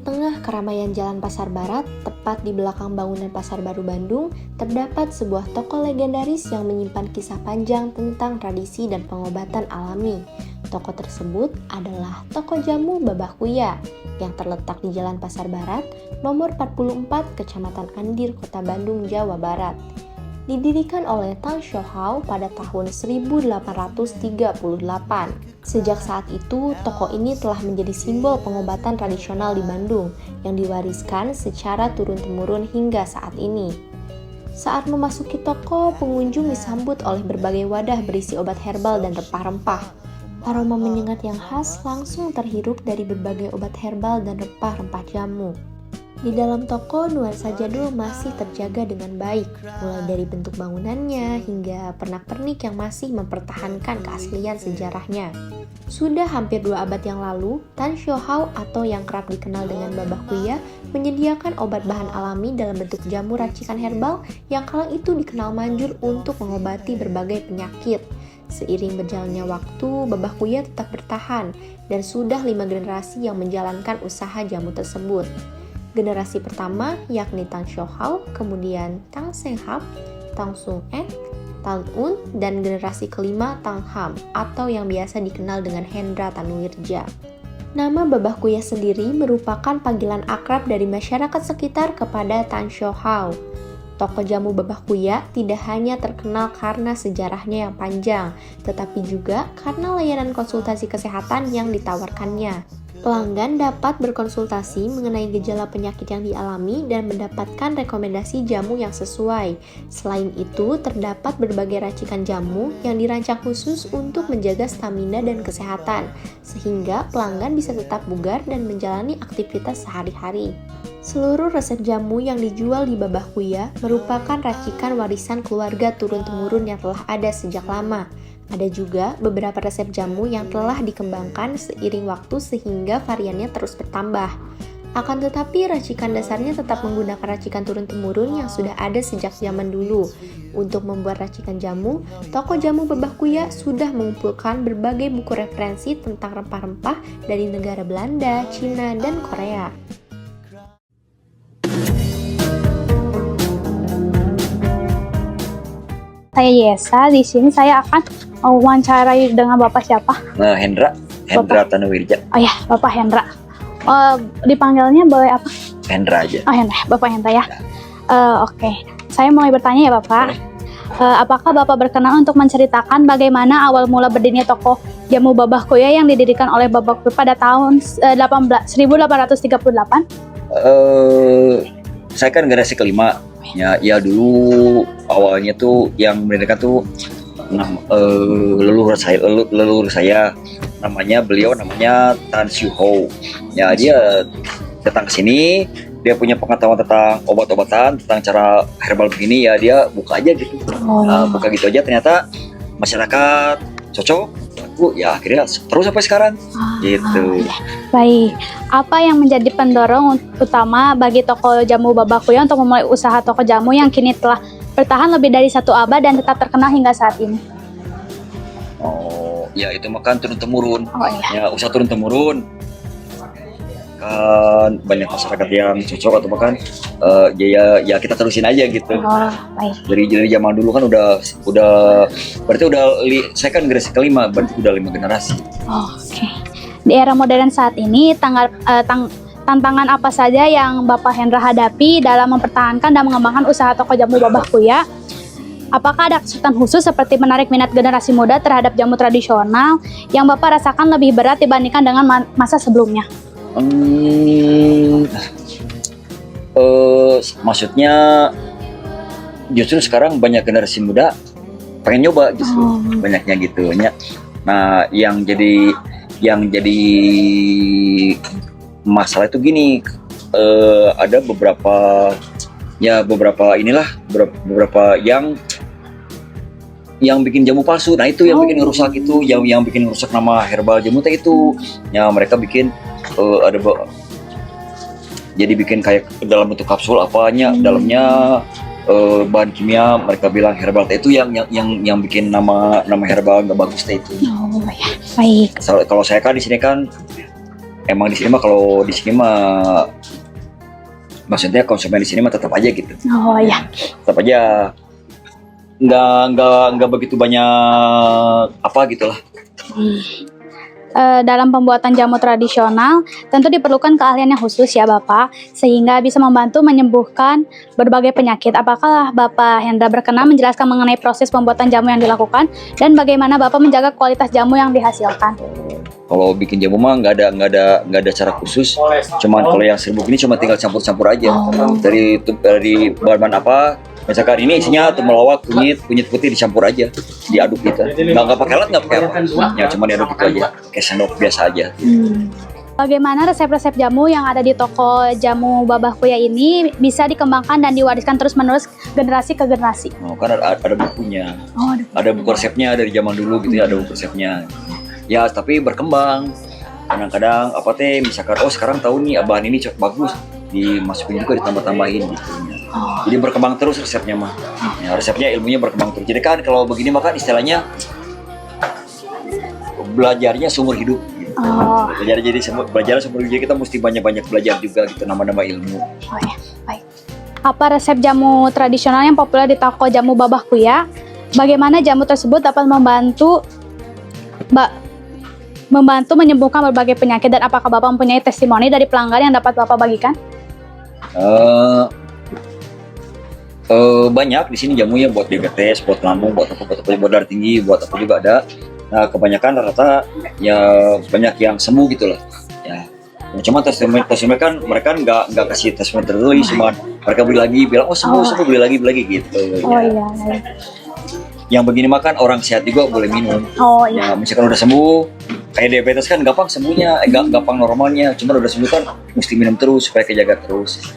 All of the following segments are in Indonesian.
tengah keramaian Jalan Pasar Barat, tepat di belakang bangunan Pasar Baru Bandung, terdapat sebuah toko legendaris yang menyimpan kisah panjang tentang tradisi dan pengobatan alami. Toko tersebut adalah Toko Jamu Babah Kuya yang terletak di Jalan Pasar Barat, nomor 44, Kecamatan Andir, Kota Bandung, Jawa Barat. Didirikan oleh Tang Shohao pada tahun 1838. Sejak saat itu, toko ini telah menjadi simbol pengobatan tradisional di Bandung yang diwariskan secara turun-temurun hingga saat ini. Saat memasuki toko, pengunjung disambut oleh berbagai wadah berisi obat herbal dan rempah-rempah. Aroma menyengat yang khas langsung terhirup dari berbagai obat herbal dan rempah-rempah jamu. Di dalam toko, nuansa jadul masih terjaga dengan baik, mulai dari bentuk bangunannya hingga pernak-pernik yang masih mempertahankan keaslian sejarahnya. Sudah hampir 2 abad yang lalu, Tang Shohao atau yang kerap dikenal dengan Babah Kuya menyediakan obat bahan alami dalam bentuk jamu racikan herbal yang kala itu dikenal manjur untuk mengobati berbagai penyakit. Seiring berjalannya waktu, Babah Kuya tetap bertahan dan sudah 5 generasi yang menjalankan usaha jamu tersebut. Generasi pertama yakni Tang Shohao, kemudian Tang Senghap, Tang Sung Ek, Tang Un, dan generasi kelima Tang Ham atau yang biasa dikenal dengan Hendra Tanuwirja. Nama Babah Kuya sendiri merupakan panggilan akrab dari masyarakat sekitar kepada Tang Shohao. Toko jamu Babah Kuya tidak hanya terkenal karena sejarahnya yang panjang, tetapi juga karena layanan konsultasi kesehatan yang ditawarkannya. Pelanggan dapat berkonsultasi mengenai gejala penyakit yang dialami dan mendapatkan rekomendasi jamu yang sesuai. Selain itu, terdapat berbagai racikan jamu yang dirancang khusus untuk menjaga stamina dan kesehatan, sehingga pelanggan bisa tetap bugar dan menjalani aktivitas sehari-hari. Seluruh resep jamu yang dijual di Babah Kuya merupakan racikan warisan keluarga turun-temurun yang telah ada sejak lama. Ada juga beberapa resep jamu yang telah dikembangkan seiring waktu sehingga variannya terus bertambah. Akan tetapi racikan dasarnya tetap menggunakan racikan turun-temurun yang sudah ada sejak zaman dulu. Untuk membuat racikan jamu, Toko Jamu Babah Kuya sudah mengumpulkan berbagai buku referensi tentang rempah-rempah dari negara Belanda, Cina, dan Korea. Saya Yesa, di sini saya akan wawancarai dengan Bapak siapa? Hendra Tanuwirja. Oh ya, Bapak Hendra. Dipanggilnya boleh apa? Hendra aja. Oh Hendra, Bapak Hendra ya. Oke. Saya mau bertanya ya Bapak. Apakah Bapak berkenan untuk menceritakan bagaimana awal mula berdirinya toko jamu Babah Kuya yang didirikan oleh Babah Kuya pada tahun 1838? Saya kan generasi kelima. Ya dulu awalnya tuh yang mendirikan tuh leluhur saya beliau namanya Tan Shohao. Ya dia datang ke sini, dia punya pengetahuan tentang obat-obatan, tentang cara herbal begini, ya dia buka aja gitu. Buka gitu aja, ternyata masyarakat cocok, ya akhirnya terus sampai sekarang gitu. Baik, apa yang menjadi pendorong utama bagi toko jamu Babah Kuya untuk memulai usaha toko jamu yang kini telah bertahan lebih dari 1 abad dan tetap terkenal hingga saat ini? Oh, ya itu makan turun-temurun. Oh iya. Ya usaha turun-temurun. Kan banyak masyarakat yang cocok atau bahkan ya kita terusin aja gitu. Oh, baik. Dari zaman dulu kan udah berarti saya kan generasi kelima, berarti udah 5 generasi. Oh, oke. Di era modern saat ini, tantangan apa saja yang Bapak Hendra hadapi dalam mempertahankan dan mengembangkan usaha toko jamu Babah Kuya? Apakah ada kesulitan khusus seperti menarik minat generasi muda terhadap jamu tradisional yang Bapak rasakan lebih berat dibandingkan dengan masa sebelumnya? Maksudnya justru sekarang banyak generasi muda pengen nyoba justru banyaknya gitu ya. Nah yang jadi masalah itu gini, ada beberapa yang bikin jamu palsu. Nah itu yang bikin rusak, itu yang bikin rusak nama herbal jamu itu. Ya mereka bikin jadi bikin kayak dalam bentuk kapsul apanya, dalamnya bahan kimia, mereka bilang herbal itu yang bikin nama herbal nggak bagus itu. Oh ya, baik. Kalau saya kan di sini kan emang di sini mah kalau di sini mah maksudnya konsumen di sini mah tetap aja gitu, Oh ya. tetap aja nggak begitu banyak apa gitulah. Dalam pembuatan jamu tradisional tentu diperlukan keahlian yang khusus ya Bapak, sehingga bisa membantu menyembuhkan berbagai penyakit. Apakah Bapak Hendra berkenan menjelaskan mengenai proses pembuatan jamu yang dilakukan dan bagaimana Bapak menjaga kualitas jamu yang dihasilkan? Kalau bikin jamu mah nggak ada cara khusus, cuman kalau yang serbuk ini cuma tinggal campur aja dari bahan apa. Misalkan ini isinya temulawak, kunyit putih dicampur aja, diaduk gitu. Nggak pakai alat, nggak pakai apa, ya cuma diaduk gitu aja, kayak sendok biasa aja. Bagaimana resep-resep jamu yang ada di toko jamu Babah Kuya ini bisa dikembangkan dan diwariskan terus-menerus generasi ke generasi? Oh, kan ada bukunya, Oh, ada buku resepnya dari zaman dulu gitu ya, ada buku resepnya. Ya tapi berkembang. Kadang-kadang apa teh, misalkan oh sekarang tahu nih bahan ini bagus, dimasukin juga ditambah-tambahin gitu. Jadi berkembang terus resepnya mah. Ya, resepnya ilmunya berkembang terus. Jadi kan kalau begini makan istilahnya belajarnya seumur hidup. Gitu. Belajar seumur hidup, jadi kita mesti banyak-banyak belajar juga gitu, nama-nama ilmu. Oh ya, baik. Apa resep jamu tradisional yang populer di toko jamu Babah Kuya? Bagaimana jamu tersebut dapat membantu menyembuhkan berbagai penyakit, dan apakah Bapak mempunyai testimoni dari pelanggan yang dapat Bapak bagikan? Banyak di sini jamunya buat diabetes, buat lambung, buat darah tinggi, buat apa juga ada. Nah kebanyakan rata-rata ya banyak yang sembuh gitu loh. Ya, cuma testimoni kan mereka nggak kasih testimoni tertulis, cuma mereka beli lagi, bilang oh sembuh beli lagi gitu. Oh iya. Yang begini makan orang sehat juga boleh minum. Oh iya. Ya, misalkan udah sembuh, kayak diabetes kan gampang sembuhnya, gampang normalnya. Cuma udah sembuh kan mesti minum terus supaya kejaga terus.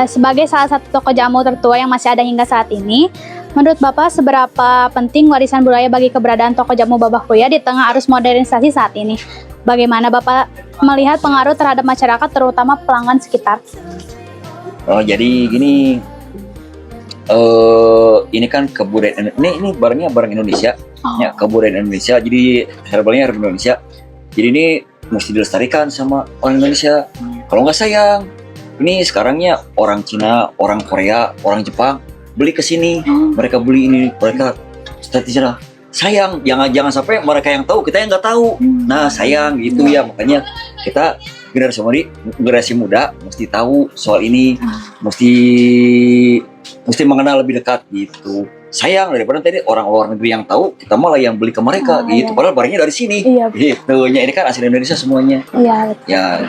Sebagai salah satu toko jamu tertua yang masih ada hingga saat ini, menurut Bapak seberapa penting warisan budaya bagi keberadaan toko jamu Babah Kuya di tengah arus modernisasi saat ini? Bagaimana Bapak melihat pengaruh terhadap masyarakat, terutama pelanggan sekitar? Oh jadi gini, ini kan kebudayaan, ini barangnya barang Indonesia, ya kebudayaan Indonesia. Jadi herbalnya herb Indonesia. Jadi ini mesti dilestarikan sama orang Indonesia. Kalau nggak sayang. Ini sekarangnya orang Cina, orang Korea, orang Jepang beli ke sini, mereka beli ini, mereka statisnya sayang, jangan sampai mereka yang tahu kita yang nggak tahu. Nah sayang gitu ya, makanya kita generasi muda mesti tahu soal ini, mesti mengenal lebih dekat gitu. Sayang daripada tadi orang luar negeri yang tahu, kita malah yang beli ke mereka gitu. Padahal barangnya dari sini. Iya. Gitu. Ya ini kan asli Indonesia semuanya. Iya. Ya